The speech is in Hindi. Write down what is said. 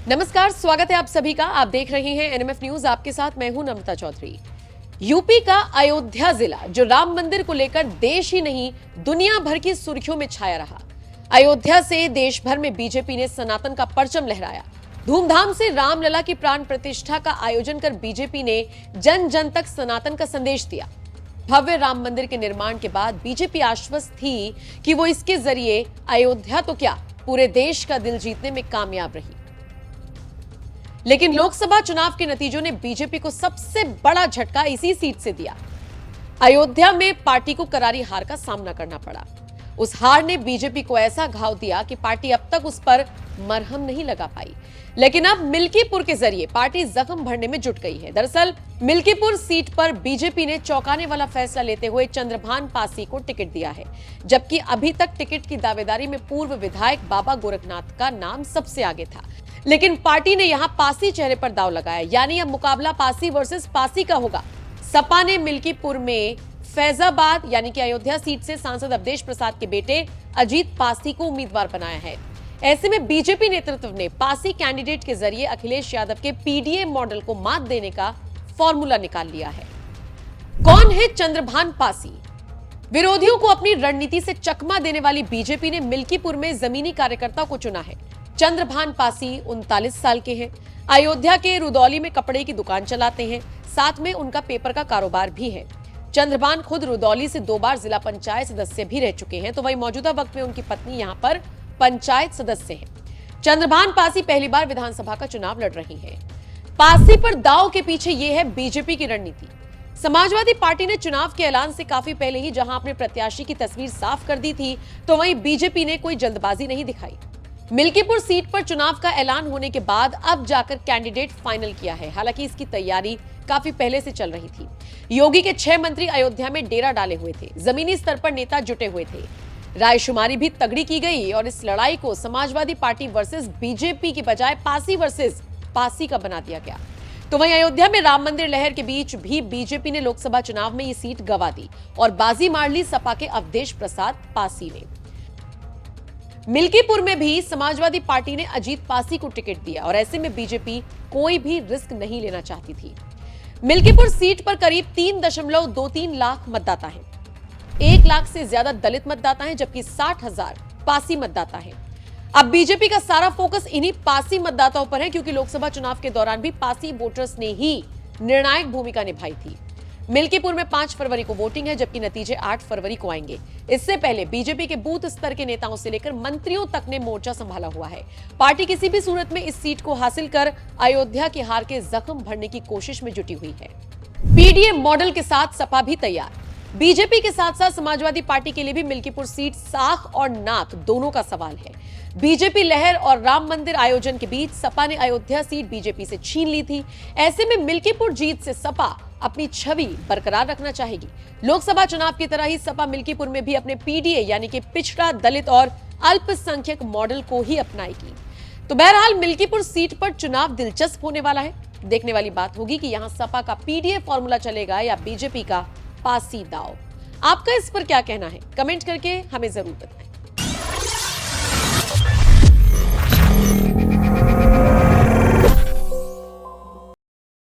नमस्कार, स्वागत है आप सभी का। आप देख रहे हैं एनएमएफ न्यूज। आपके साथ मैं हूं नम्रता चौधरी। यूपी का अयोध्या जिला जो राम मंदिर को लेकर देश ही नहीं दुनिया भर की सुर्खियों में छाया रहा। अयोध्या से देश भर में बीजेपी ने सनातन का परचम लहराया। धूमधाम से रामलला की प्राण प्रतिष्ठा का आयोजन कर बीजेपी ने जन जन तक सनातन का संदेश दिया। भव्य राम मंदिर के निर्माण के बाद बीजेपी आश्वस्त थी कि वो इसके जरिए अयोध्या तो क्या पूरे देश का दिल जीतने में कामयाब रही। लेकिन लोकसभा चुनाव के नतीजों ने बीजेपी को सबसे बड़ा झटका इसी सीट से दिया। अयोध्या में पार्टी को करारी हार का सामना करना पड़ा। उस हार ने बीजेपी को ऐसा घाव दिया कि पार्टी अब तक उस पर मरहम नहीं लगा पाई। लेकिन अब मिल्कीपुर के जरिए पार्टी जख्म भरने में जुट गई है। दरअसल मिल्कीपुर सीट पर बीजेपी ने चौंकाने वाला फैसला लेते हुए चंद्रभान पासी को टिकट दिया है, जबकि अभी तक टिकट की दावेदारी में पूर्व विधायक बाबा गोरखनाथ का नाम सबसे आगे था। लेकिन पार्टी ने यहां पासी चेहरे पर दांव लगाया, यानी अब मुकाबला पासी वर्सेस पासी का होगा। सपा ने मिल्कीपुर में फैजाबाद यानी कि अयोध्या सीट से सांसद अवधेश प्रसाद के बेटे अजीत पासी को उम्मीदवार बनाया है। ऐसे में बीजेपी नेतृत्व ने पासी कैंडिडेट के जरिए अखिलेश यादव के पीडीए मॉडल को मात देने का फॉर्मूला निकाल लिया है। कौन है चंद्रभान पासी? विरोधियों को अपनी रणनीति से चकमा देने वाली बीजेपी ने मिल्कीपुर में जमीनी कार्यकर्ता को चुना है। चंद्रभान पासी 39 साल के हैं। अयोध्या के रुदौली में कपड़े की दुकान चलाते हैं, साथ में उनका पेपर का कारोबार भी है। चंद्रभान खुद रुदौली से 2 बार जिला पंचायत सदस्य भी रह चुके हैं, तो वही मौजूदा वक्त में उनकी पत्नी यहां पर पंचायत सदस्य हैं। चंद्रभान पासी पहली बार विधानसभा का चुनाव लड़ रही हैं। पासी पर दांव के पीछे यह है बीजेपी की रणनीति। समाजवादी पार्टी ने चुनाव के ऐलान से काफी पहले ही जहां अपने प्रत्याशी की तस्वीर साफ कर दी थी, तो वहीं बीजेपी ने कोई जल्दबाजी नहीं दिखाई। मिल्कीपुर सीट पर चुनाव का ऐलान होने के बाद अब जाकर कैंडिडेट फाइनल किया है। हालांकि इसकी तैयारी काफी पहले से चल रही थी। योगी के 6 मंत्री अयोध्या में डेरा डाले हुए थे। जमीनी स्तर पर नेता जुटे हुए थे। रायशुमारी भी तगड़ी की गई और इस लड़ाई को समाजवादी पार्टी वर्सेस बीजेपी की बजाय पासी वर्सेस पासी का बना दिया गया। तो वहीं अयोध्या में राम मंदिर लहर के बीच भी बीजेपी ने लोकसभा चुनाव में ये सीट गंवा दी और बाजी मार ली सपा के अवधेश प्रसाद पासी ने। मिल्कीपुर में भी समाजवादी पार्टी ने अजीत पासी को टिकट दिया और ऐसे में बीजेपी कोई भी रिस्क नहीं लेना चाहती थी। मिल्कीपुर सीट पर करीब 3.23 लाख मतदाता हैं। 1 लाख से ज्यादा दलित मतदाता हैं, जबकि 60,000 पासी मतदाता हैं। अब बीजेपी का सारा फोकस इन्हीं पासी मतदाताओं पर है, क्योंकि लोकसभा चुनाव के दौरान भी पासी वोटर्स ने ही निर्णायक भूमिका निभाई थी। मिल्कीपुर में 5 फरवरी को वोटिंग है, जबकि नतीजे 8 फरवरी को आएंगे। इससे पहले बीजेपी के बूथ स्तर के नेताओं से लेकर मंत्रियों तक ने मोर्चा संभाला हुआ है। पार्टी किसी भी सूरत में इस सीट को हासिल कर अयोध्या की हार के जख्म भरने की कोशिश में जुटी हुई है। पीडीए मॉडल के साथ सपा भी तैयार। बीजेपी के साथ साथ समाजवादी पार्टी के लिए भी मिल्कीपुर सीट साख और नाक दोनों का सवाल है। बीजेपी लहर और राम मंदिर आयोजन के बीच सपा ने अयोध्या सीट बीजेपी से छीन ली थी। ऐसे में मिल्कीपुर जीत से सपा अपनी छवि बरकरार रखना चाहेगी। लोकसभा चुनाव की तरह ही सपा मिल्कीपुर में भी अपने पीडीए यानी कि पिछड़ा, दलित और अल्पसंख्यक मॉडल को ही अपनाएगी। तो बहरहाल मिल्कीपुर सीट पर चुनाव दिलचस्प होने वाला है। देखने वाली बात होगी कि यहां सपा का पीडीए फॉर्मूला चलेगा या बीजेपी का पासी दांव। आपका इस पर क्या कहना है? कमेंट करके हमें जरूर बताएं।